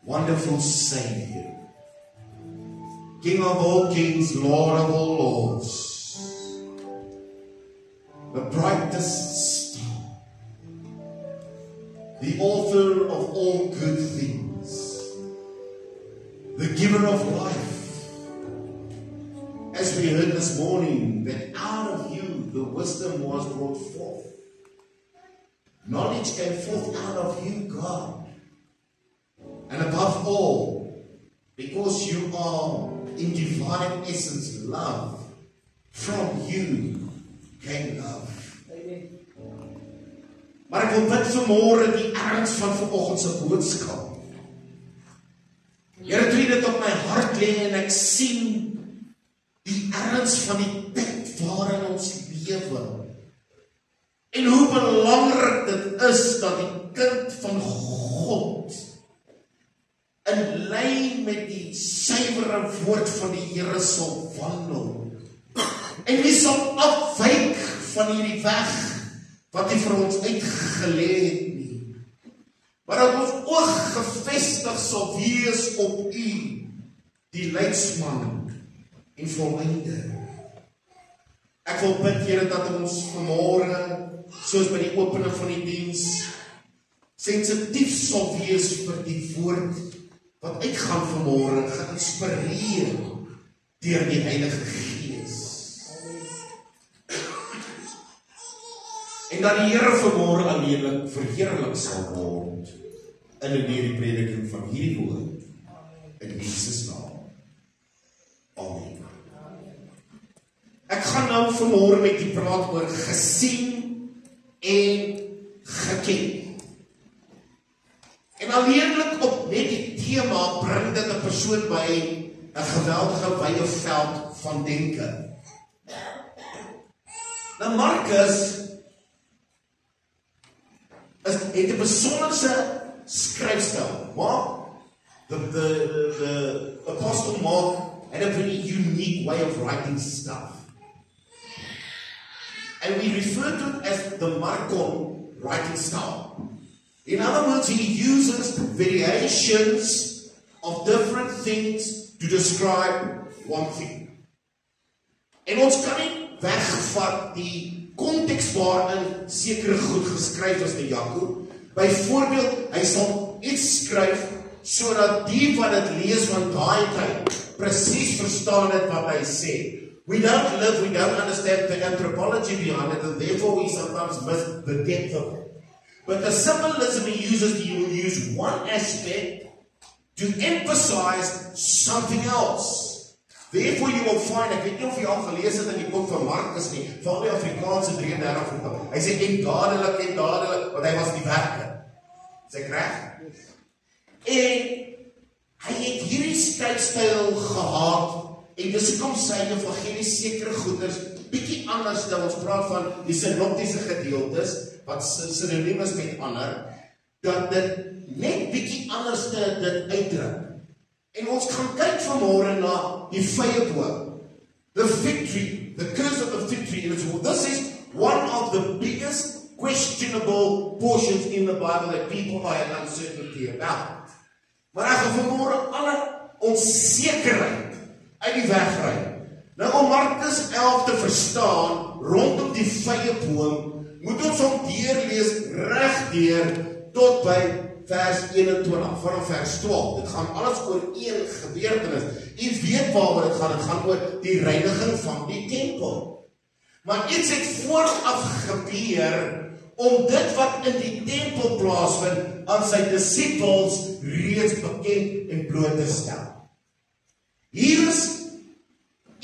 wonderful Savior, King of all kings, Lord of all lords, the brightest star, the author of all good things, the giver of life. As we heard this morning, that out of you the wisdom was brought forth. Knowledge came forth out of you, God. And above all, because you are in divine essence love, from you came love. Maar ek wil bid vanmôre die erns van vanoggend se boodskap. Here, toe dit op my hart lê en ek sien die erns van die tyd waarin ons lewe. En hoe belangrik dit is dat die kind van God in lyn met die suiwere woord van die Here sal wandel. En wie sal afwyk van hierdie weg wat hy vir ons uitgelê het nie. Maar dat ons oog gefestig sal wees op u, die leidsman en volleinder. Ek wil bid, Here, dat ons vanmôre, soos by die opening van die diens, sensitief sal wees vir die woord wat uitgaan vanmôre, geïnspireer deur die Heilige Gees. En dat die Here vanmôre alleenlik verheerlik sal word in en deur die prediking van hierdie woord in Jesus naam. Amen. Ek gaan nou vanmôre met u praat oor gesien en geken. En alleenlik op net die tema bring dit 'n persoon by 'n geweldige wye veld van denke. Nou Markus het 'n besonderse skryfstyl. Mark, the Apostle Mark had a very unique way of writing stuff. And we refer to it as the Markan writing style. In other words, he uses variations of different things to describe one thing. En ons kan nie wegvat die konteks waarin sekere goed geskryf is in Jakob. Byvoorbeeld, hy sal iets skryf sodat die wat dit lees van daai tyd presies verstaan het wat hy sê. We don't understand the anthropology behind it, and therefore we sometimes miss the depth of it. But the symbolism he uses, he will use one aspect to emphasize something else. Therefore you will find, ek weet nie of jy al gelees het in die boek van Markus nie, van die Afrikaanse 33 boek. Hy sê en dadelik, want hy was die werker. Is ek reg? En hy het hierdie skryfstyl gehad. En dis hoekom sy evangelie sekere goeders bietjie anders dan ons praat van die synoptiese gedeeltes wat sinoniem is met ander, dat dit net bietjie anders dit uitdruk. En ons gaan kyk vanmôre na die vyeboom, the fig tree, the curse of the fig tree. This is one of the biggest questionable portions in the Bible that people have uncertainty about. Maar ek gaan vanmôre alle onsekerheid uit die weg ry. Nou om Markus 11 te verstaan, rondom die vyeboom, moet ons hom deurlees regdeur tot by vers 21, vanaf vers 12. Dit gaan alles oor een gebeurtenis. U weet waaroor dit gaan oor die reiniging van die tempel. Maar iets het vooraf gebeur om dit wat in die tempel plaasvind aan sy disippels reeds bekend en bloot te stel. Hier is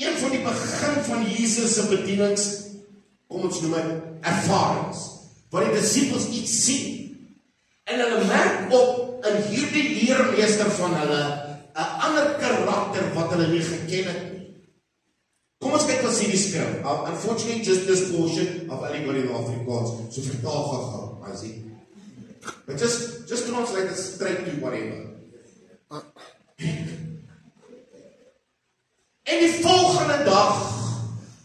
een van die begin van Jesus se bedienings, kom ons noem dit ervarings, waar die disippels iets sien. En hulle merk op in hierdie leermeester van hulle 'n ander karakter wat hulle nie geken het nie. Kom ons kyk wat sê die skrif. Unfortunately, just this portion of anybody in Afrikaans, so vertaal gou, I see. But just translate it straight to whatever. En die volgende dag,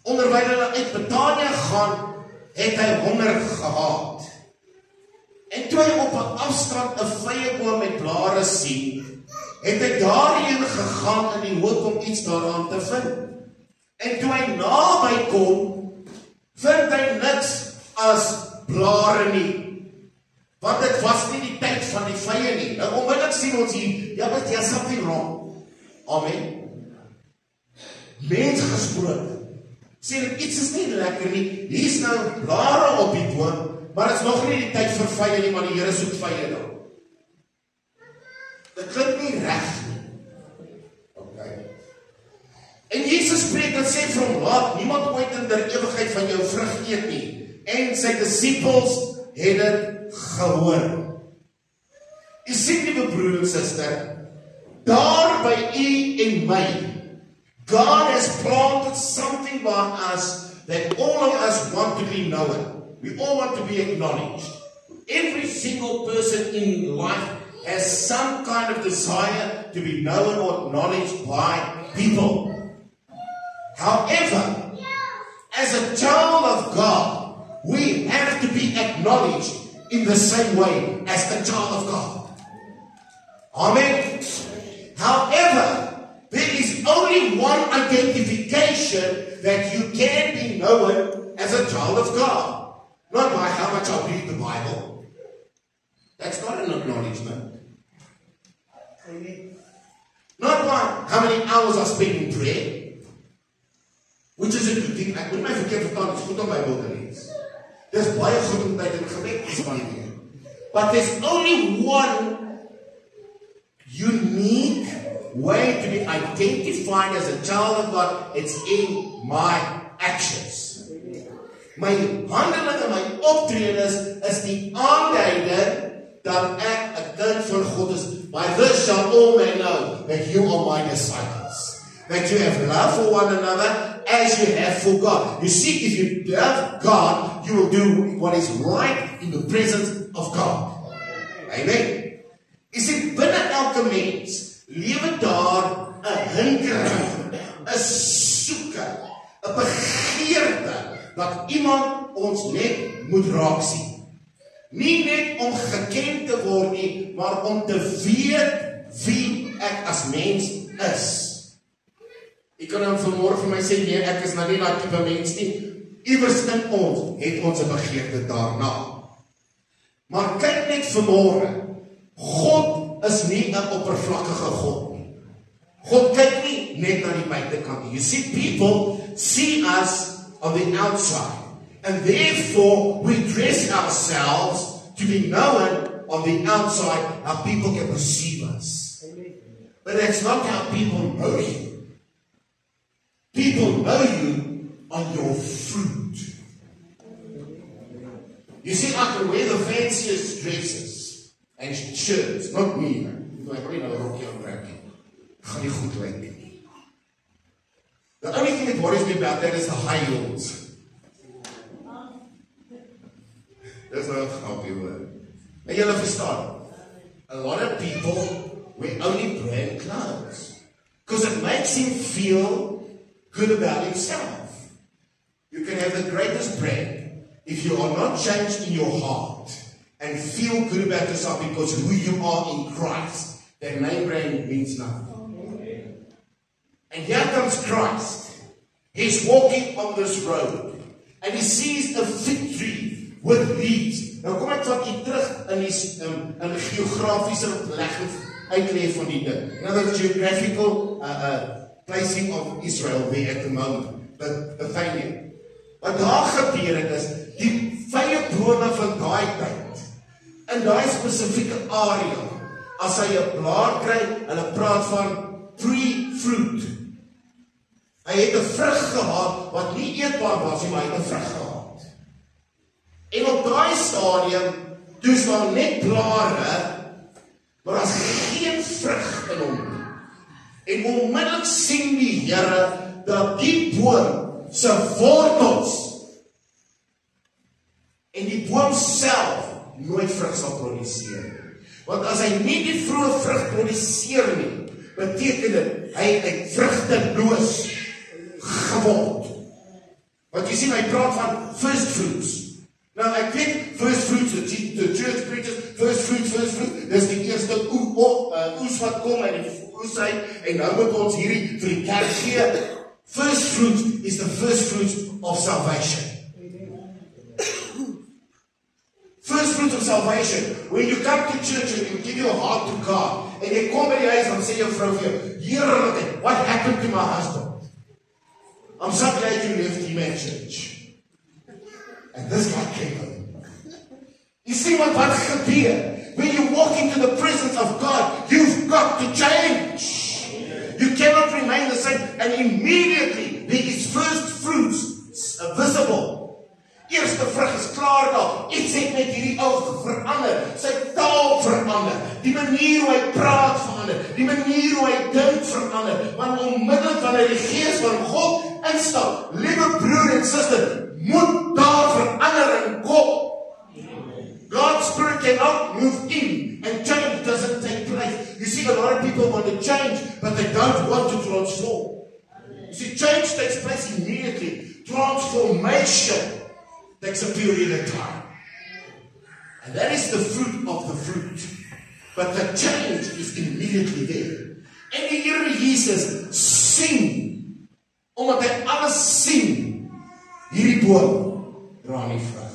onderwyl hulle uit Betanië gaan, het hy honger gehad. En toe hy op 'n afstand 'n vyeboom met blare sien, het hy daarheen gegaan in die hoop om iets daaraan te vind. En toe hy naby kom, vind hy niks as blare nie. Want dit was nie die tyd van die vye nie. Nou onmiddellik sien ons hier, ja, but there's something wrong. Amen. Mens gesproke. Sê dit iets is nie lekker nie. Hier is nou blare op die boom, maar het is nog nie die tyd vir vye nie, maar die Here soek vye nou. Dit klink nie reg nie. Okay. En Jesus spreek en sê vir hom, laat niemand ooit in der ewigheid van jou vrug eet nie. En sy disippels het dit gehoor. U sien, liewe broer en suster, daar by u en my, God has planted something by us that all of us want to be known. We all want to be acknowledged. Every single person in life has some kind of desire to be known or acknowledged by people. However, as a child of God, we have to be acknowledged in the same way as a child of God. Amen. However, there is only one identification that you can be known as a child of God. Not by how much I read the Bible. That's not an acknowledgement. Amen. Not by how many hours I spend in prayer. Which is a good thing. Ek moet my verkeerd verstaan, het is goed om Bybel te lees. Dis baie goed om tyd in gebed te spandeer. But there's only one unique way to be identified as a child of God. It's in my actions. My handeling en my optredes is die aanduiding dat ek 'n kind van God is. By this shall all men know that you are my disciples. That you have love for one another as you have for God. You see, if you love God, you will do what is right in the presence of God. Amen. You see, binne elke mens lewe daar 'n hinkering, 'n soeke, 'n begeerte dat iemand ons net moet raak sien. Nie net om geken te word nie, maar om te weet wie ek as mens is. Ek kan dan vanmôre vir my sê, nee, ek is nou nie daai tipe mens nie. Iewers in ons het ons 'n begeerte daarna. Maar kyk net vanmôre, God is nie 'n oppervlakkige God nie. God kyk nie net na die buitekant nie. You see, people see us on the outside, and therefore we dress ourselves to be known on the outside, how people can perceive us. But that's not how people know you. People know you on your fruit. You see, I can wear the fanciest dresses and shirts, not me. Ek probably nou 'n rokkie aantrek. Gaan nie goed lyk nie. The only thing that worries me about that is the high heels. That's not a happy word. And you'll understand, a lot of people wear only brand clothes because it makes him feel good about himself. You can have the greatest brand if you are not changed in your heart and feel good about yourself because who you are in Christ. That name brand means nothing. And here comes Christ. He's walking on this road and he sees a fig tree with leaves. Nou kom ek vat u terug in die geografiese belegging uitlê van die ding. In other words, geographical placing of Israel there at the moment. Bethania. Wat daar gebeur het is, die vye bome van daai tyd, in daai spesifieke area, as hy 'n blaar kry, hulle praat van pre-fruit. Hy het 'n vrug gehad, wat nie eetbaar was nie, maar hy het 'n vrug gehad. En op daai stadium, toe is daar net blare, maar daar's geen vrug in hom nie. En onmiddellik sien die Here, dat die boom se wortels, en die boom self, nooit vrug sal produseer. Want as hy nie die vroeë vrug produseer nie, beteken dit, hy het vrugteloos geword. Want jy sien, hy praat van first fruits. Nou, ek weet, first fruits, the church preaches, first fruit, dis die eerste oes wat kom en die oes uit, en nou moet ons hierdie vir die kerk gee. First fruit is the first fruit of salvation. First fruit of salvation. When you come to church and you give your heart to God, and you come by die huis en sê jou vrou vir jou, Here, what happened to my husband? I'm so glad you left him at church. And this guy came home. You see what gebeur? When you walk into the presence of God, you've got to change. You cannot remain the same. And immediately, there is first fruits visible. Eerste vrug is klaar daar. Iets het met hierdie ou verander. Sy taal verander. Die manier hoe hy praat verander. Die manier hoe hy dink verander. Want onmiddellik wanneer die Gees van God instap, liewe broer en suster, moet daar verandering kom. God's Spirit cannot move in and change doesn't take place. You see, a lot of people want to change, but they don't want to transform. You see, change takes place immediately. Transformation takes a period of time. And that is the fruit of the fruit. But the change is immediately there. En die Here Jesus sien, omdat hy alles sien, hierdie boom dra nie vrug.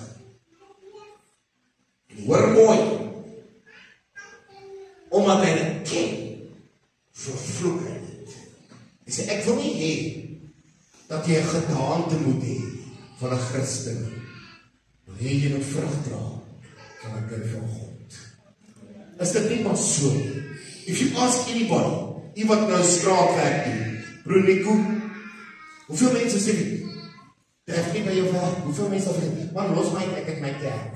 Hoor mooi, omdat hy dit ken, vervloek hy dit. Hy sê, ek wil nie hê, dat jy 'n gedaante moet hê, van 'n Christen. Wil hê jy moet vrug dra, van 'n kind van God. Is dit nie maar so? If you ask anybody, iemand nou straatwerk doen, broer Nico, hoeveel mense sê die, tref nie by jou werk, hoeveel mense sê, man, los my, ek het my kerk.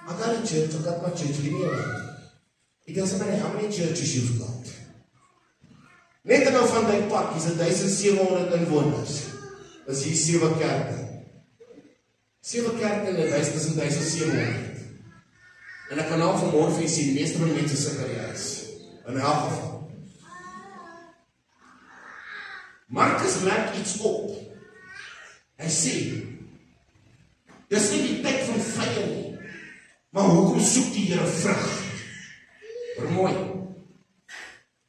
I got a church, I got my church, leave me alone. It doesn't matter how many churches you've got. Net nou van die park, is 1700 inwoners. Is hier 7 kerke. 7 kerke in die huis, tussen 1700. En ek kan nou vanmorgen vir sien, die meeste van die mense sit in die huis. In elk geval. Markus merk iets op. Hy sê, dis nie die tyd van vrye nie. Maar hoekom soek die Here vrug? Maar mooi.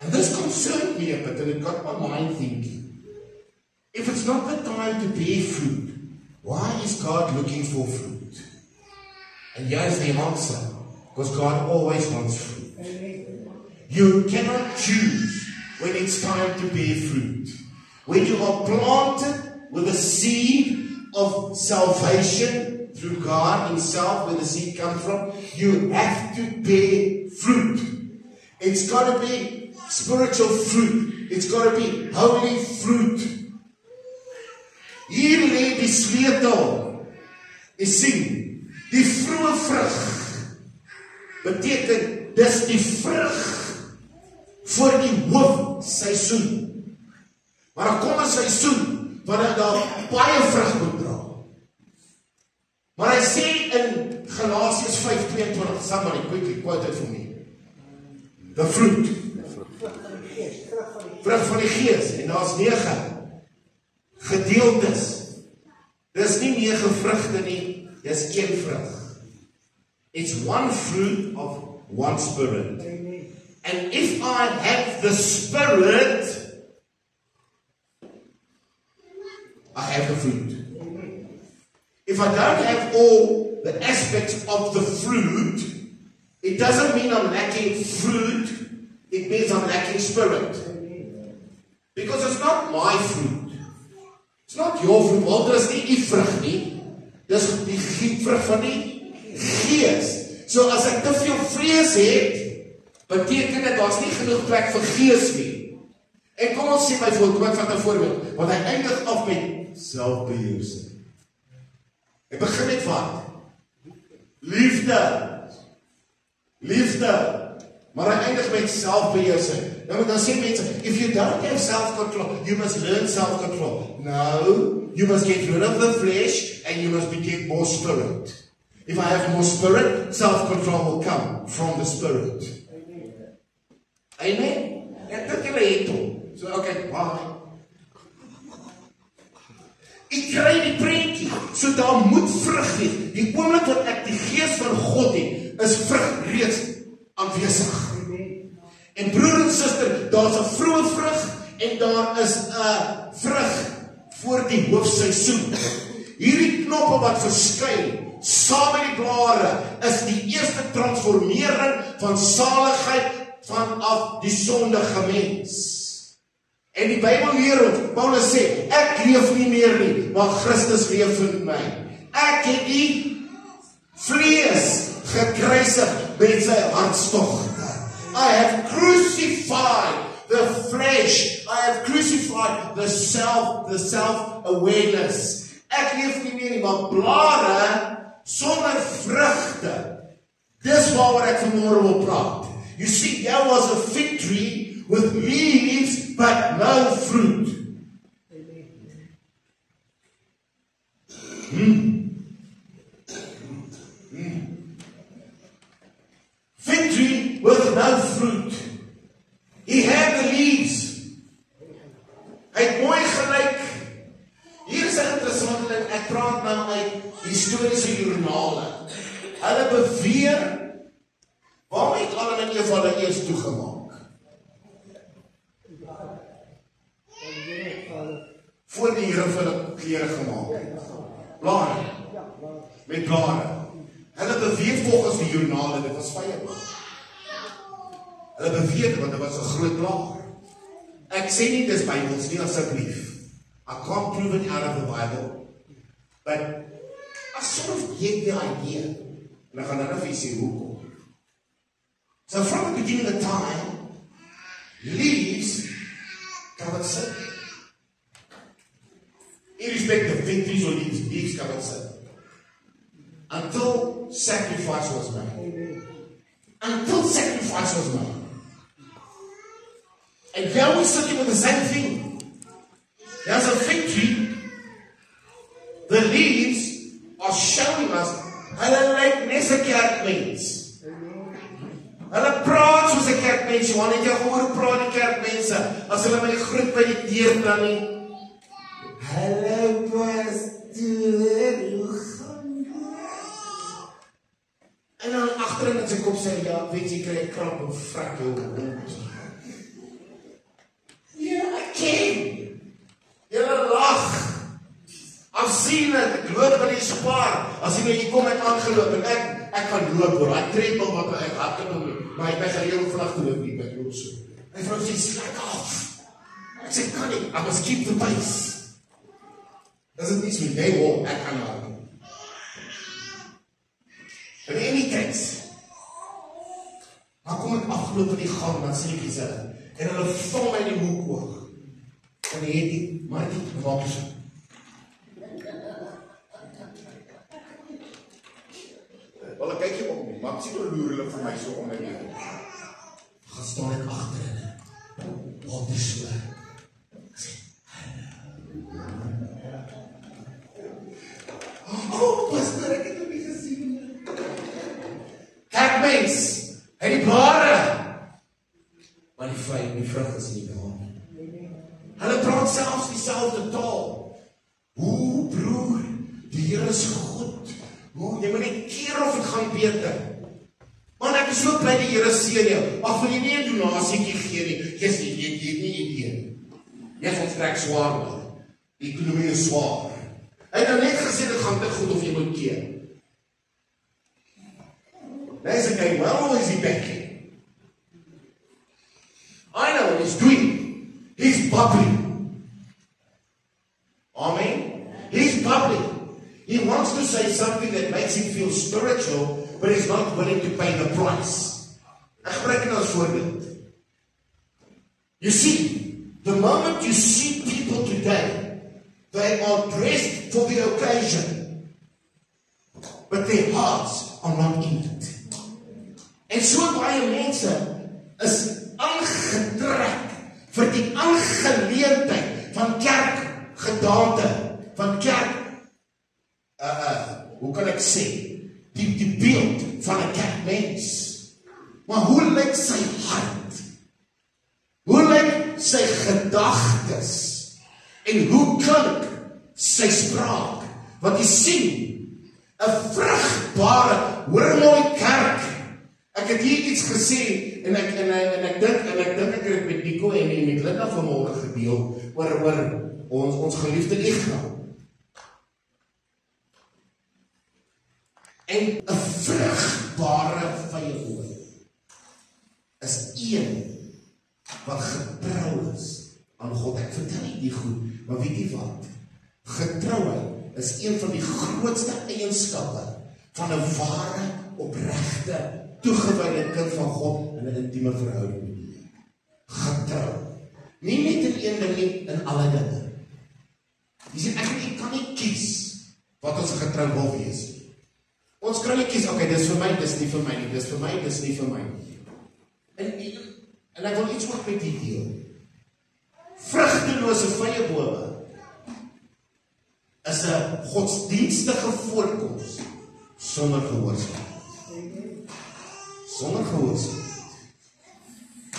And this concerned me a bit, and it got my mind thinking. If it's not the time to bear fruit, why is God looking for fruit? And here's the answer. Because God always wants fruit. You cannot choose when it's time to bear fruit. When you are planted with a seed of salvation, through God Himself, where the seed comes from, you have to bear fruit. It's got to be spiritual fruit. It's got to be holy fruit. Hier lê die sleutel. Jy sien, die vroeë vrug beteken dis die vrug voor die hoofseisoen. Maar daar kom 'n seisoen wanneer daar baie vrug moet dra. Maar hy sê in Galasiërs 5:22, somebody quickly quote it for me. The fruit. Vrug van die Gees. En daar's 9 gedeeltes. Dis nie 9 vrugte nie, dis 1 vrug. It's one fruit of one Spirit. And if I have the Spirit, I have the fruit. If I don't have all the aspects of the fruit, it doesn't mean I'm lacking fruit, it means I'm lacking Spirit. Because it's not my fruit. It's not your fruit. Wel, dis nie die vrug nie. Dis die vrug van die Gees. So as ek te veel vrees het, beteken dit daar's nie genoeg plek vir Gees nie. En kom ons sê byvoorbeeld, kom ek vat 'n voorbeeld, want hy eindig af met selfbeheersing. Hy begin met wat? Liefde. Liefde. Maar hy eindig met selfbeheersing. Nou dan sê mense, if you don't have self-control, you must learn self-control. No, you must get rid of the flesh and you must get more spirit. If I have more spirit, self-control will come from the Spirit. Amen? Ek dink julle het hom. So, okay, bye. Ek kry die prentjie. So daar moet vrug wees. Die oomblik wat ek die Gees van God het, is vrug reeds aanwesig. En broer en suster, daar is 'n vroeë vrug en daar is 'n vrug voor die hoofseisoen. Hierdie knoppe wat verskyn, saam met die blare, is die eerste transformering van saligheid vanaf die sondige mens. En die Bybel leer ons, Paulus sê, ek leef nie meer nie, maar Christus leef in my. Ek het die vlees gekruisig met sy hartstogte. I have crucified the flesh. I have crucified the self-awareness. Ek leef nie meer nie, maar blare sonder vrugte. Dis waaroor ek vanmôre wil praat. You see, there was a fig tree with leaves but no fruit. Fig tree with no fruit. He had the leaves. Hy het mooi gelyk. Hier is 'n interessante ding, ek praat nou uit historiese joernale. Hulle beweer, waarom het Adam en Eva hulle eers toegemaak? Voor die Here vir hulle klere gemaak het. Blare. Met blare. Hulle beweer volgens die joernale, dit was vyand. Hulle beweer, want dit was 'n groot blaar. Ek sê nie dis Bybels nie, asseblief. I can't prove it out of the Bible. But I sort of get the idea. En ek gaan nou vir jy sê hoekom. So from the beginning of time, leaves covered sin. Irrespective of fig trees or leaves covered sin. Until sacrifice was made. Until sacrifice was made. And here we're sitting with the same thing. There's a fig tree. The leaves are showing us hulle lyk net 'n kerkmens. Hulle praat soos 'n kerkmens. Johan het jy gehoor praat die kerkmense as hulle my groet by die deur dan nie. Hallo pastoor, hoe gaan dit? En dan agterin in sy kop sê ja, weet jy kry 'n kramp en vrek jou hond. Ja, ek ken. Julle lag. I've seen it, ek loop by die spaar. As jy hier kom ek aangeloop en ek gaan loop hoor. Ek trek op wat ek hardloop nou. Maar ek ben gereeld vanaf te loop nie, ek loop so. My vrou sê slaap af. Ek sê kan nie, I must keep the pace. Dis dit nie jy hoor, ek kan hardloop. In any case. Maar kom ek afgeloop in die gang, dan sê ek iets hulle. En hulle vang my in die hoek oog. En hy het die maatjie bewaak so. Wel, ek kyk jy op nie, maar ek sien hoe loer hulle vir my so om my neer. Gaan staan ek achter hulle. Wat is so? Ek sê, oh, pastor, ek het hom nie gesien. Kijk mens, hy die blare. Maar die vrug is nie daar. Hulle praat selfs dieselfde taal. Hoe broer, die Here is goed. Hoe, jy moet net keer of het gaan beter. Man, ek is so bly die Here seën jou. Ag, wil jy nie 'n donasietjie gee nie? Jy het nie idee. Jy gaan trek swaar word. Die ekonomie is swaar. Hy het nou net gesê dit gaan te goed of jy moet keer. Nou is ek well, or is he backing? I know what he's doing. He's bubbling. Amen. He's bubbling. He wants to say something that makes him feel spiritual, but he's not willing to pay the price. Ek gebruik dit as voorbeeld. You see, the moment you see people today, they are dressed for the occasion, but their hearts are not in it. En so baie mense is aangetrek vir die aangeleentheid van kerkgedaante, van kerk, hoe kan ek sê, die beeld van 'n kerkmens. Maar hoe lyk sy hart? Hoe lyk sy gedagtes? En hoe klink sy spraak? Want jy sien, 'n vrugbare, hoor mooi kerk. Ek het hier iets gesê, en ek dink ek het met Nico en met Linda vanmorgen gedeel, oor ons geliefde echtgenoot. En 'n vrugbare vyeboom is een wat getrou is aan God. Ek vertel nie die goed, maar weet jy wat? Getrouheid is een van die grootste eienskappe van 'n ware, opregte, toegewyde kind van God in 'n intieme verhouding met die Here. Getrou. Nie net in een ding nie, in alle dinge. Jy sien, ek kan nie kies wat ons getrou wil wees nie. Ons kan nie kies, okay, dis vir my, dis nie vir my nie, dis vir my, dis nie vir my nie. En ek wil iets ook met die deel. Vrugtelose vyebome is 'n godsdienstige voorkoms sonder gehoorsaamheid. Sonder gehoorsaamheid.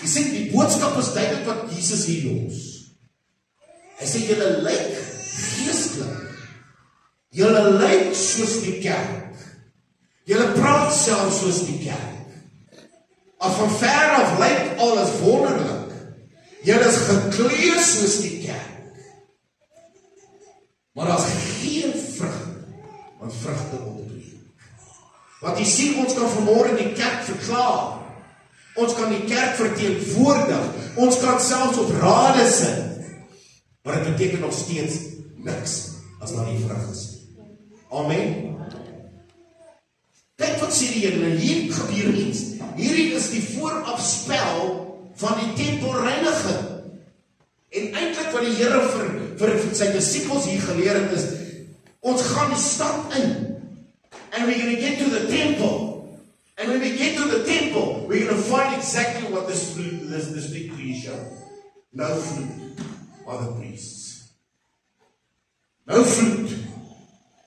Jy sien, die boodskap is duidelik wat Jesus hier los. Hy sê, julle lyk geestelik. Julle lyk soos die kerk. Julle praat self soos die kerk. Af van ver af lyk alles wonderlik. Julle is geklee soos die kerk. Maar daar's geen vrug, want vrugte ontbreek. Want jy sien, ons kan vanmôre die kerk verklaar. Ons kan die kerk verteenwoordig. Ons kan selfs op rade sit. Maar dit beteken nog steeds niks as daar nie vrug is. Amen. Kyk wat sê die Here, en hier gebeur iets. Hierdie is die voorafspel van die tempelreiniging. En eintlik wat die Here vir sy disippels hier geleer het is, ons gaan die stad in. And we're going to get to the temple. And when we get to the temple, we're going to find exactly what this big tree showed. No fruit by the priests. No fruit.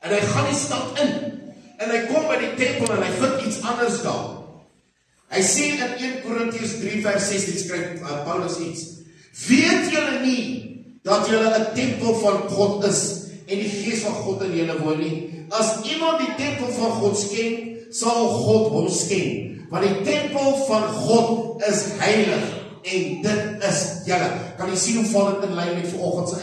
En hy gaan die stad in. En hy kom by die tempel en hy vind iets anders daar. Hy sê in 1 Korintiërs 3 vers 16 skryf Paulus iets. Weet julle nie dat julle 'n tempel van God is en die Gees van God in julle woon nie? As iemand die tempel van God sken, sal God hom sken. Want die tempel van God is heilig en dit is julle. Kan jy sien hoe val dit in lyn met vanoggend se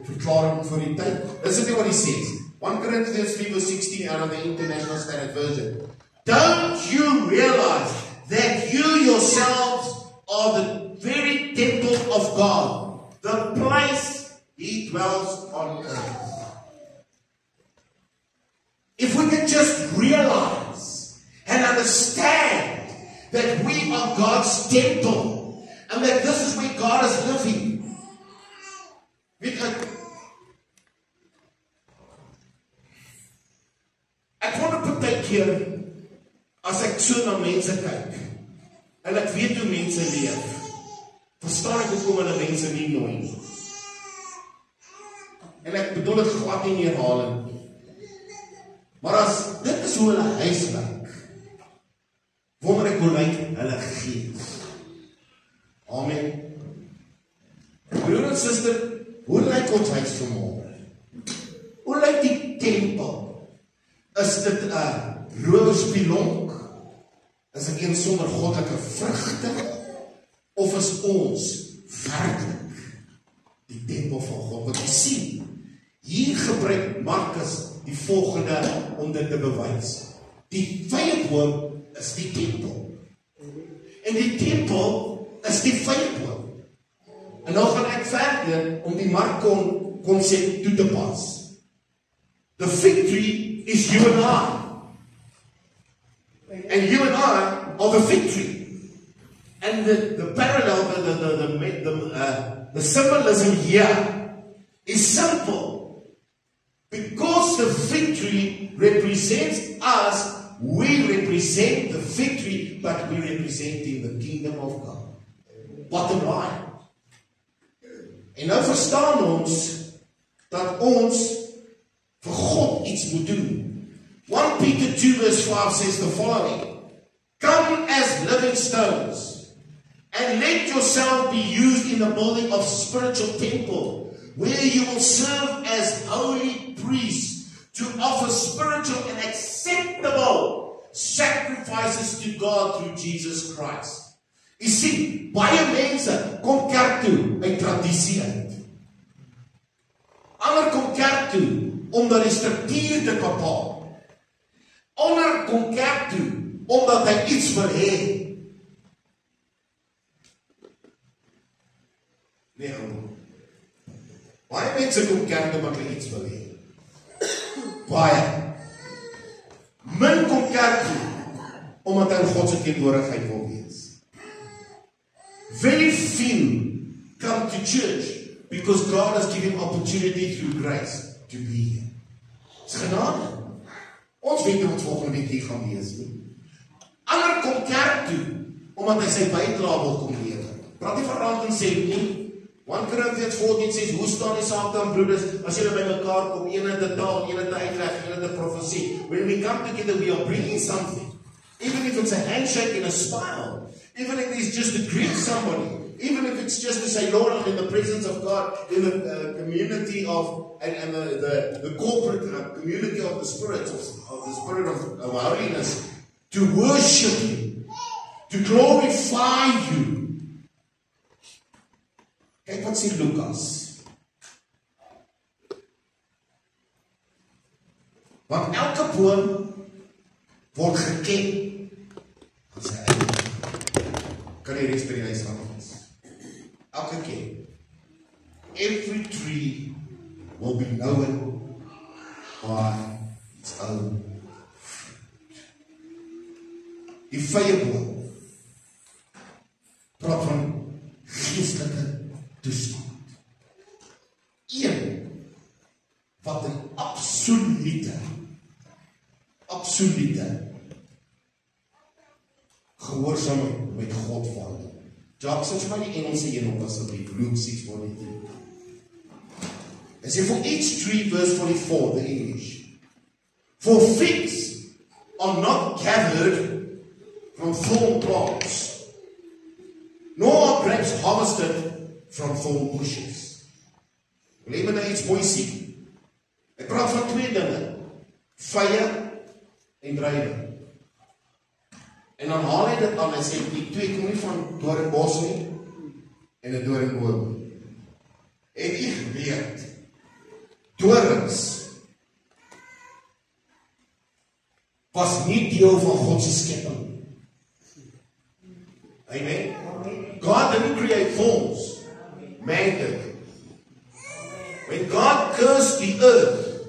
verklaring vir die tyd? Dis dit wat hy sê. 1 Corinthians 3 verse 16 out of the International Standard Version. Don't you realize that you yourselves are the very temple of God, the place He dwells on earth? If we can just realize and understand that we are God's temple and that this is where God is living. Ek wonder partykeer as ek so na mense kyk en ek weet hoe mense leef, verstaan ek hoekom hulle mense nie nooi nie. En ek bedoel dit glad nie herhaling nie. Maar as dit is hoe hulle huis lyk, wonder ek hoe lyk hulle gees. Amen. Broer en suster, hoe lyk ons huis vanmôre? Hoe lyk die tempel? Is dit 'n rowerspilonk? Is dit een sonder goddelike vrugte? Of is ons werklik die tempel van God? Wat jy sien, hier gebruik Markus die volgende om dit te bewys. Die vyeboom is die tempel. En die tempel is die vyeboom. En nou gaan ek verder om die Markon konsep toe te pas. The fig tree is you and I. And you and I are the fig tree. And the parallel, the symbolism here is simple. Because the fig tree represents us, we represent the fig tree, but we represent the kingdom of God. Bottom line. En nou verstaan ons dat ons vir God iets moet doen. 1 Peter 2 verse 5 says the following. Come as living stones and let yourself be used in the building of spiritual temple where you will serve as holy priests to offer spiritual and acceptable sacrifices to God through Jesus Christ. You see, baie mense kom kerk toe uit tradisie uit. Ander kom kerk toe omdat die struktuur dit bepaal. Ander kom kerk toe omdat hy iets wil hê. Nee, baie mense kom kerk toe omdat hulle iets wil hê. Baie. Min kom kerk toe omdat hy God se teenwoordigheid wil wees. Very few come to church because God has given opportunity through grace to be here. Dis genade. Ons weet nie wat volgende week hier gaan wees nie. Ander kom kerk toe omdat hy sy bydrae wil kom lewer. Praat nie van rand en sent nie. 1 Corinthians 14 sê, hoe staan die saak dan broeders, as julle by mekaar kom, een het 'n taal, een het 'n uitleg, een het 'n profesie. When we come together, we are bringing something. Even if it's a handshake and a smile, even if it's just to greet somebody, even if it's just to say, Lord, I'm in the presence of God, in the community of, and the corporate community of the Spirit, of the Spirit of holiness, to worship you, to glorify you. Kyk wat sê Lukas. Want elke boom word geken aan sy eie. Kan die res by die huis aan wees. Elke keer. Every tree will be known by its own fruit. Die vyeboom praat van geestelike toestand. Een wat 'n absolute gehoorsaamheid met God wandel. Jackson, vir my die Engelse een op asseblief, Luke 6:42. And say, for each tree, verse 44, the English. For figs are not gathered from thorn plants, nor are grapes harvested from thorn bushes. Wil jy my nou iets mooi sien? Ek praat van twee dinge. Vye en druiwe. En dan haal hy dit aan en sê, die twee kom nie van doringbos nie en 'n doringboom. En ek weet, dorings was nie deel van God se skepping. Amen. God didn't create thorns. Man did. When God cursed the earth,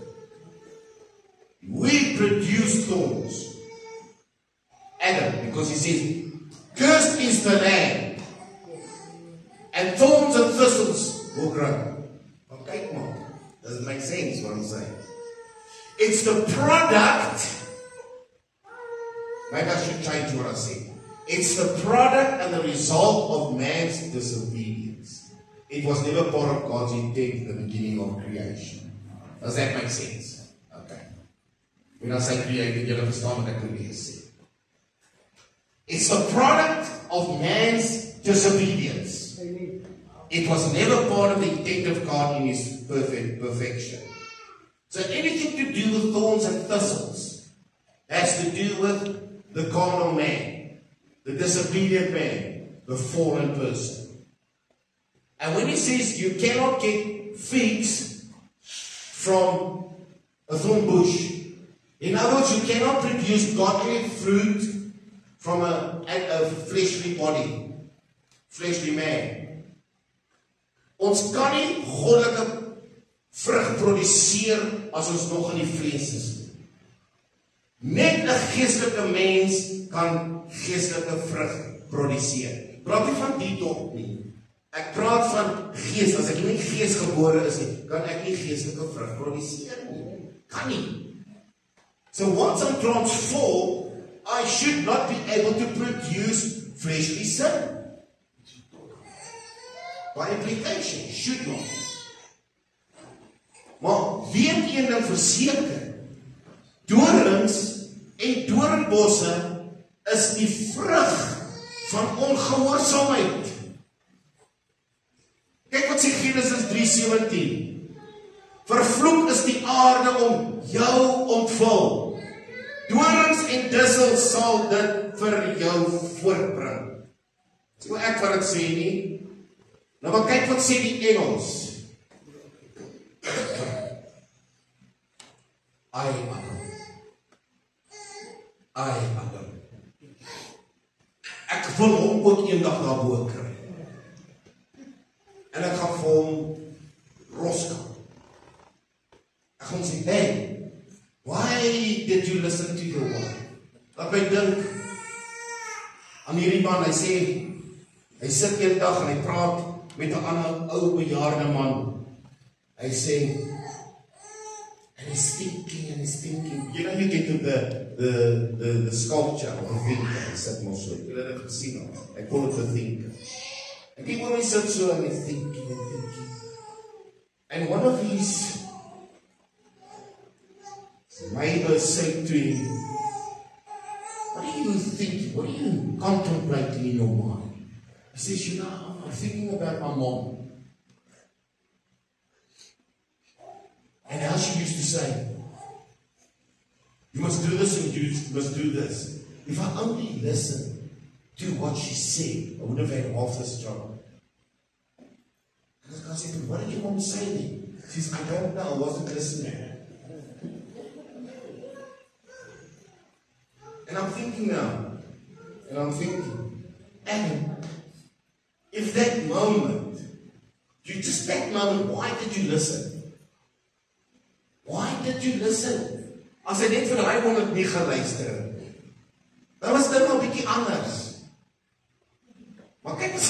we produced thorns. Adam, because he says, cursed is the land, and thorns and thistles will grow. Okay, come on. Does it make sense what I'm saying? It's the product. Maybe I should change what I said. It's the product and the result of man's disobedience. It was never part of God's intent in the beginning of creation. Does that make sense? Okay. When I say created, you'll understand what that could be said. It's the product of man's disobedience. It was never part of the intent of God in His perfection. So anything to do with thorns and thistles has to do with the carnal man, the disobedient man, the fallen person. And when He says you cannot get figs from a thorn bush, in other words, you cannot produce godly fruit from a fleshly body, fleshly man. Ons kan nie goddelike vrug produseer as ons nog in die vlees is. Net 'n geestelike mens kan geestelike vrug produseer. Praat nie van detox nie. Ek praat van gees. As ek nie geesgebore is nie, kan ek nie geestelike vrug produseer nie. Kan nie. So once I'm transformed, I should not be able to produce fleshly sin. By implication, should not. Maar weet een ding verseker, dorings en doringbosse is die vrug van ongehoorsaamheid. Kyk wat sê Genesis 3:17. Vervloek is die aarde om jou ontvul. Dorings en dussels sal dit vir jou voortbring. Sê maar ek wat ek sê nie. Nou maar kyk wat sê die Engels. I Adam. Ek wil hom ook eendag daarbo kry. En ek gaan vir hom roskap. Ek gaan sê, hey, why did you listen to your wife? Dat my dink aan hierdie man, hy sê, hy sit eendag en hy praat met 'n ander ou bejaarde man. Hy sê, and he's thinking. You know, you get to the sculpture of a thinker. Hy sit maar so. Jy het dit gesien al. Hy call it a thinker. En die man sit so en he's thinking. And one of his neighbors said to him, what are you thinking? What are you contemplating in your mind? He says, you know, I'm thinking about my mom. And how she used to say, you must do this and you must do this. If I only listened to what she said, I would have had half this job. And this guy said, what did your mom say then? She says, I don't know, I wasn't listening. And I'm thinking now, and if that moment, why did you listen? Why did you listen? As hy net vir hy wonder nie geluister het. Dan was dit nou 'n bietjie anders. Maar kyk wat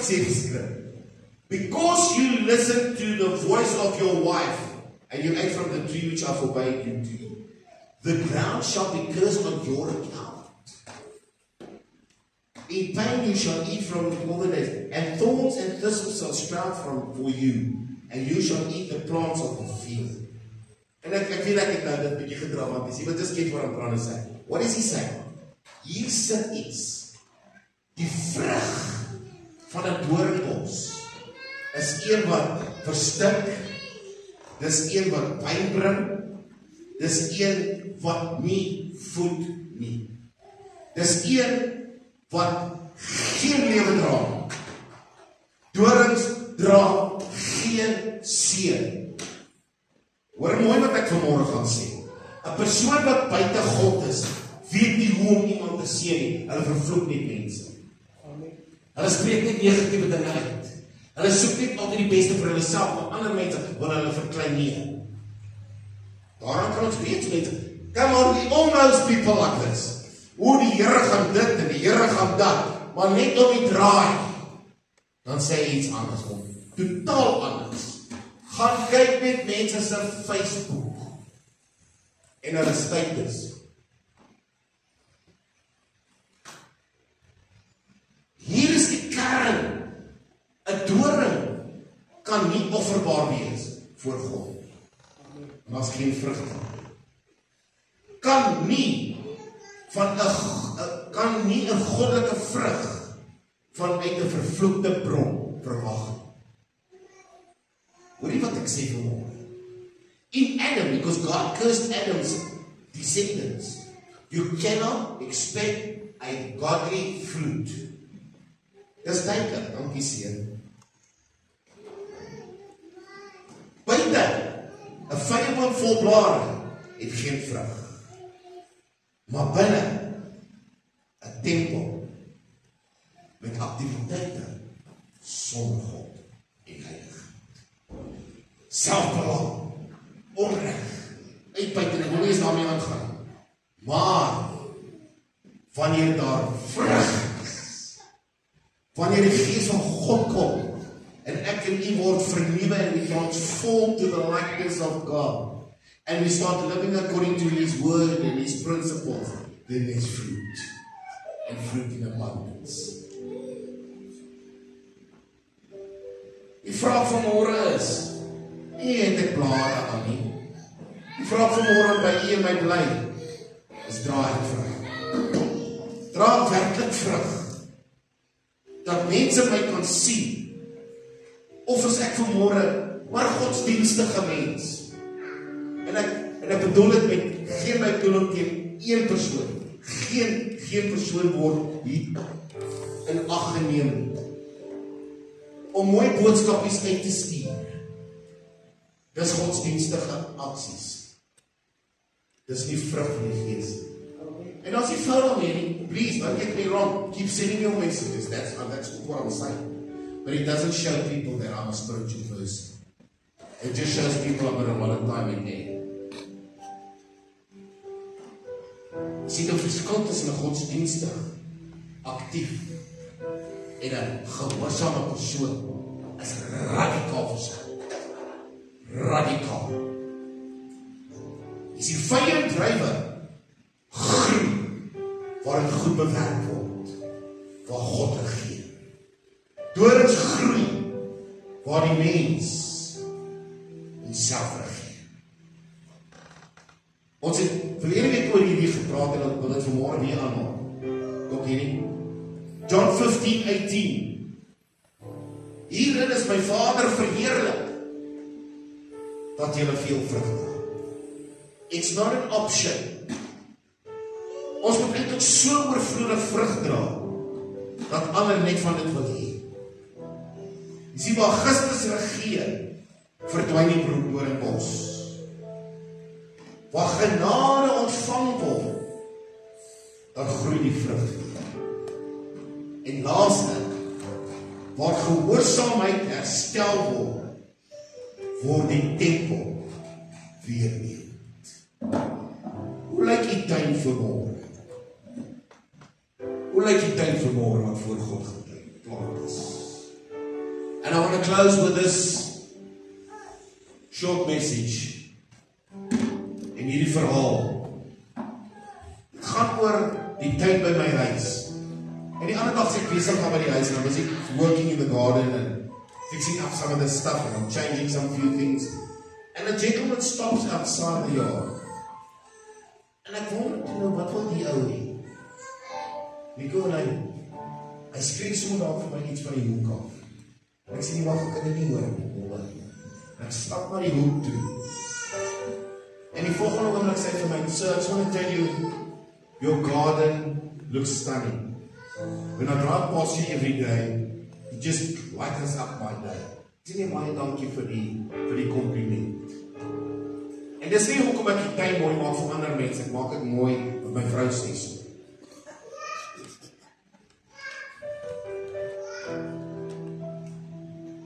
sê die skrif. Because you listen to the voice of your wife and you ate from the tree which I forbade you to eat, the ground shall be cursed on your account. In pain you shall eat from it all the days, and thorns and thistles shall sprout for you. And you shall eat the plants of the field. En ek feel like ek nou dit bietjie gedramatiseer, but just get what I'm trying to say. What is he saying? Hier sit iets. Die vrug van 'n doornbos is een wat verstik, dis een wat pyn bring, dis een wat nie voed nie. Dis een wat geen lewe dra. Dorings dra geen seën. Hoor mooi wat ek vanmôre gaan sê. 'n Persoon wat buite God is, weet nie hoe om iemand te seën nie. Hulle vervloek net mense. Amen. Hulle spreek net negatiewe dinge uit. Hulle soek net altyd die beste vir hulle self, maar ander mense wil hulle verklein nie. Daarom kan ons weet mense, come on, we all know people like this. Hoe die Here gaan dit en die Here gaan dat, maar net om die draai, dan sê hy iets anders om. Totaal anders. Gaan kyk met mense se Facebook en hulle status. Hier is die kern. 'n Doring kan nie offerbaar wees voor God. En as geen vrug kan nie kan nie 'n goddelike vrug vanuit 'n vervloekte bron verwag. Hoorie wat ek sê vanmôre. In Adam, because God cursed Adam's descendants, you cannot expect a godly fruit. Dis tyd, dankie seun. Buite, 'n vyeboom vol blare het geen vrug. Maar binne, 'n tempel met aktiwiteite sonder God en heiligheid. Selfbelang, onreg, uitbuiting, ek wil nie eens daarmee aangaan. Maar wanneer daar vrug is, wanneer die Gees van God kom en ek en u word vernuwe en we transform to the likeness of God, and we start living according to His word and His principles, then there's fruit, and fruit in abundance. Die vraag vanmôre is, nie het ek blare aan nie. Die vraag vanmôre by u en my bly is, dra ek vrug? Dra ek werklik vrug? Dat mense my kan sien? Of is ek vanmôre maar godsdienstige mens? En ek bedoel dit met geen bykomming teen een persoon. Geen persoon word hier in ag geneem nie. Om mooi boodskapies uit te stuur. Dis godsdienstige aksies. Dis nie vrug van die Gees. En as jy fout daarmee nie, please, don't get me wrong, keep sending your messages, that's what I'm saying. But it doesn't show people that I'm a spiritual person. It just shows people I've got a lot of time in there. Jy sien die verskil tussen 'n godsdienstig, aktief en 'n gehoorsame persoon is radikaal verskil. Radikaal. Jy sien vyand drywe groei waar dit goed bewerk word, waar God regeer. Dorings groei waar die mens homself regeer. Ons het verlede week oor hierdie gepraat en ek wil dit vanmôre weer aanhaal. Ook hierdie John 15:18. Hierin is my Vader verheerlik dat julle veel vrug dra. It's not an option. Ons moet eintlik so oorvloedig vrug dra dat ander net van dit wil hê. Jy sien waar Christus regeer, verdwyn die doringbos. Waar genade ontvang word, dan groei die vrug. En laaste, waar gehoorsaamheid herstel word, word die tempel weer beeld. Hoe lyk die tuin vanmôre? Hoe lyk die tuin vanmôre wat voor God geplant is? And I want to close with this short message. En hierdie verhaal. Dit gaan oor die tyd by my huis. En die ander dag sê ek besig gaan by die huis en dan was ek working in the garden and fixing up some of the stuff and I'm changing some few things. And a gentleman stops outside the yard. And ek wanted to know wat wil die ou hê? Nico en hy skree so daar vir my iets van die hoek af. Ek sê nie wag, ek kan dit nie hoor nie. Ek stap na die hoek toe. En die volgende oomblik sê hy vir my, "Sir, I just want to tell you, your garden looks stunning. When I drive past you every day, it just lightens up my day." Ek sê nie baie dankie vir die compliment. En dis nie hoekom ek die tuin mooi maak vir ander mense, ek maak dit mooi wat my vrou sê so.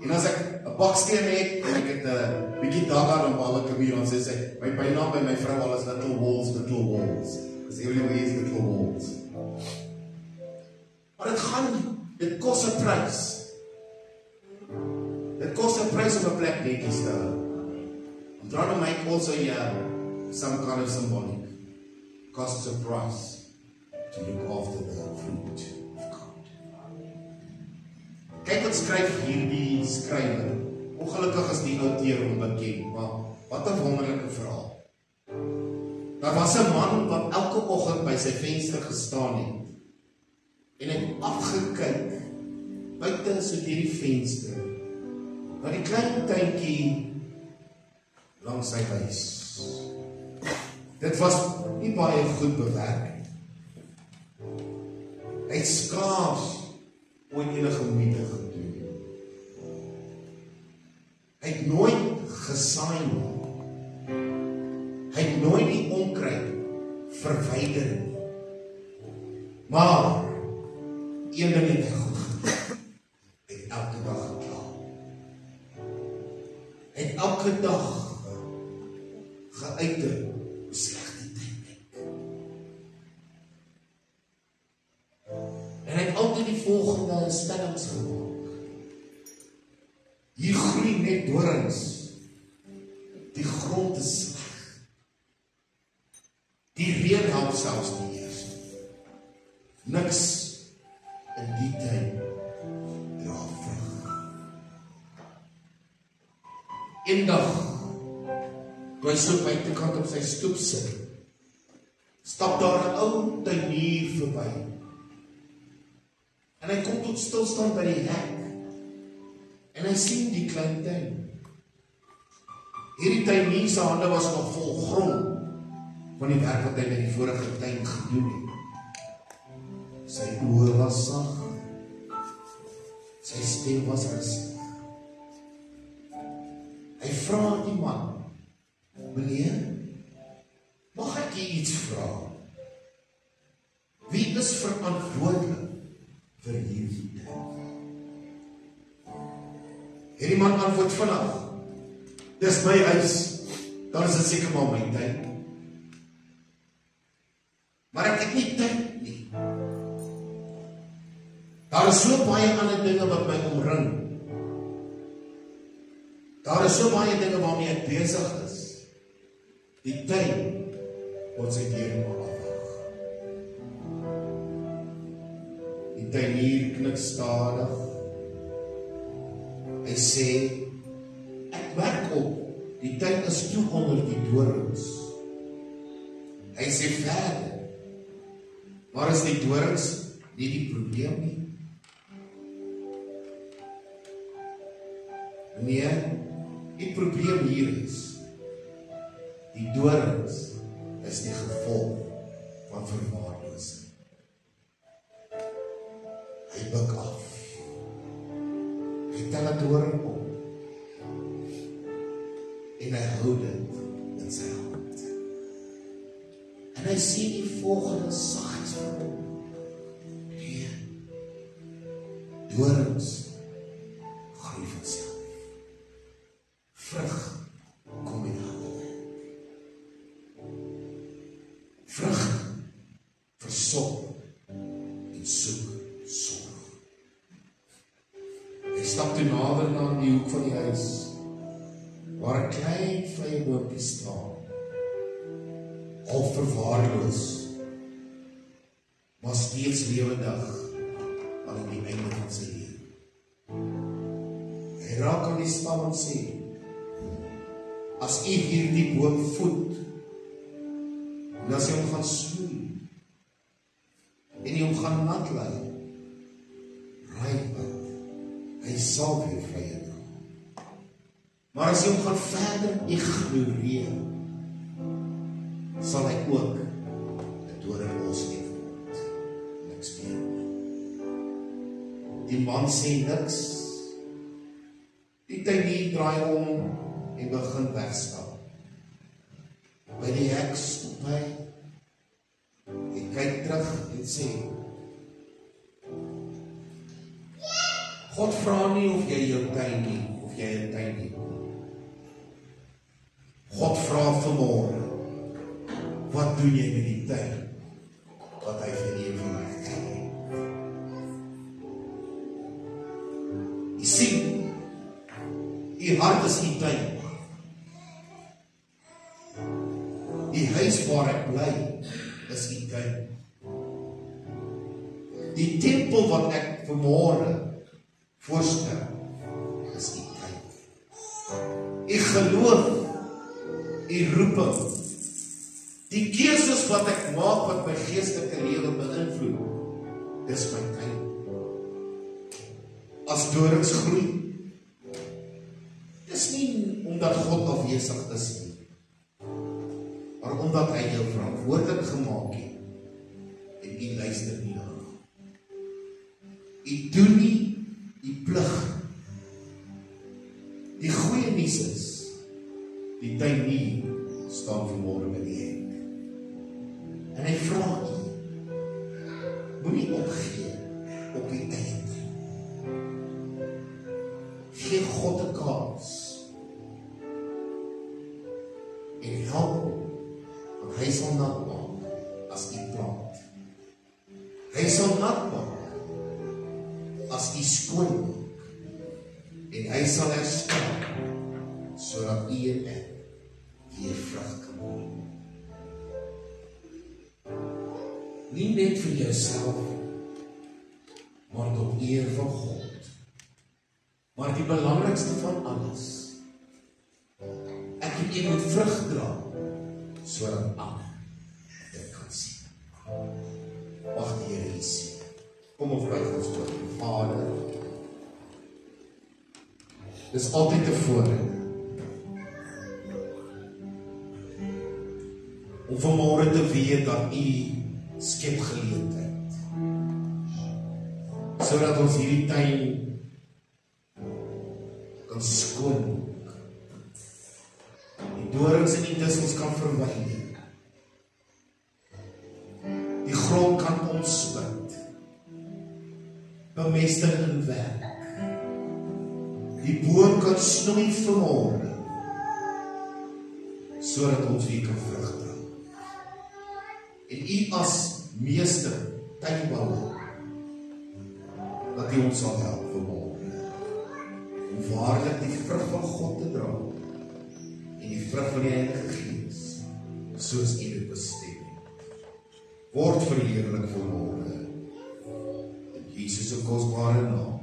En as ek 'n baksteen het, en ek het 'n bietjie daga op alle kabier, dan sê sy, my bynaam by my vrou al is little walls. Dis everywhere is little walls. Maar dit kos 'n prys. Dit kos 'n prys om 'n plek netjies te hou. I'm trying to make also some kind of symbolic. Costs a price to look after the fruit of God. Kyk wat skryf hierdie skrywer. Ongelukkig is die outeer onbekend, maar wat 'n wonderlike verhaal. Daar was 'n man wat elke oggend by sy venster gestaan het en het afgekyk buite so deur die venster na die klein tuintjie langs sy huis. Dit was nie baie goed bewerk nie. Hy het skaars ooit enige moeite gedoen. Hy het nooit gesaai nie. Hy het nooit die onkruid verwyder nie. Maar een ding het hy goed gedoen. Hy het elke dag gekla. Hy het elke dag geuiter hoe sleg die tyd lyk. En hy het altyd die volgende stellings gemaak. Hier groei net dorings. Die grond is sleg. Die reën help selfs nie eers. Niks in die tyd dra vrug. Eendag toe hy so buitekant op sy stoep sit, stap daar 'n ou tuinier verby. En hy kom tot stilstand by die hek. En hy sien die klein tuin. Hierdie tuinier se hande was nog vol grond van die werk wat hy in die vorige tyd gedoen het. Sy oë was sag, sy stem was rustig. Hy vra die man, meneer, mag ek jy iets vra? Wie is verantwoordelik vir hierdie ding? Hierdie man antwoord vinnig, dis my huis, dan is dit seker maar my tyd. Maar ek het nie tyd nie. Daar is so baie ander dinge wat my omring. Daar is so baie dinge waarmee ek besig is. Die tyd word sy deur my afwag. Die tuinier knik stadig. Hy sê, ek merk op, die tyd is toe onder die dorings. Hy sê verder, maar is die dorings nie die probleem nie? Nee, die probleem hier is, die dorings is die gevolg van verwaarlosing. Hy buig af. Hy tel 'n doring op. En hy hou dit in sy hand. En hy sien die volgende saggies van hom. Nee, dorings groei vanself. Vrug kom in hande. Vrug versop en soek sorg. Hy stap toe nader na die hoek van die huis, waar 'n klein vrye boompie staan, half verwaarloos, maar steeds lewendig aan die einde van sy lewe. Hy raak aan die stam en sê, as u hierdie boom voed, en as jy hom gaan snoei, en jy hom gaan nat lei, raai wat, hy sal weer vrye dra. Maar as jy hom gaan verder ignoreer, sal hy ook 'n doringbos word. Niks meer. Die man sê niks. Die tuinier draai om en begin wegstap. By die hek stop hy en kyk terug en sê, God vra nie of jy jou tuin nie, of jy 'n tuin het. God vra vanmôre, wat doen jy met die tuin wat hy vir jou gemaak het? Jy sien, die hart is die tuin. Die huis waar ek bly, is die tuin. Die tempel wat ek vanmôre voorstel, is die tuin. Ek geloof, die roeping, die keuses wat ek maak, wat my geestelike lewe beïnvloed, dis my tuin. As dorings groei, dis nie omdat God afwesig is nie, maar omdat hy jou verantwoordelik gemaak het, en jy luister nie na. Jy doen nie die plig. Die goeie nuus is, die tuinier staan vanmôre by die hek. En hy vra jy, moenie opgee op die einde. Gee God 'n kans. En help hom, want hy sal nat maak as jy praat. Hy sal nat maak as jy skoon maak. En hy sal herstel, sodat jy en ek weer vrug kan bring. Nie net vir jouself, maar tot eer van God. Maar die belangrikste van alles, ek en jy moet vrug dra, sodat ander dit kan sien. Mag die Here u sien. Kom ons buig ons voor. Vader, dis altyd 'n voorreg om vanmôre te weet dat U skep geleentheid, sodat ons hierdie tuin kan skoonmaak, die dorings en die dissels kan verwyder, die grond kan omspit, bemesting inwerk, die boom kan snoei vanmôre, sodat ons weer kan vrug dra. En U as meester tuinbouer, dat U ons sal help vanmôre, om waarlik die vrug van God te dra, en die vrug van die Heilige Gees, soos U dit bestem het. Word verheerlik vanmôre, in Jesus se kosbare naam.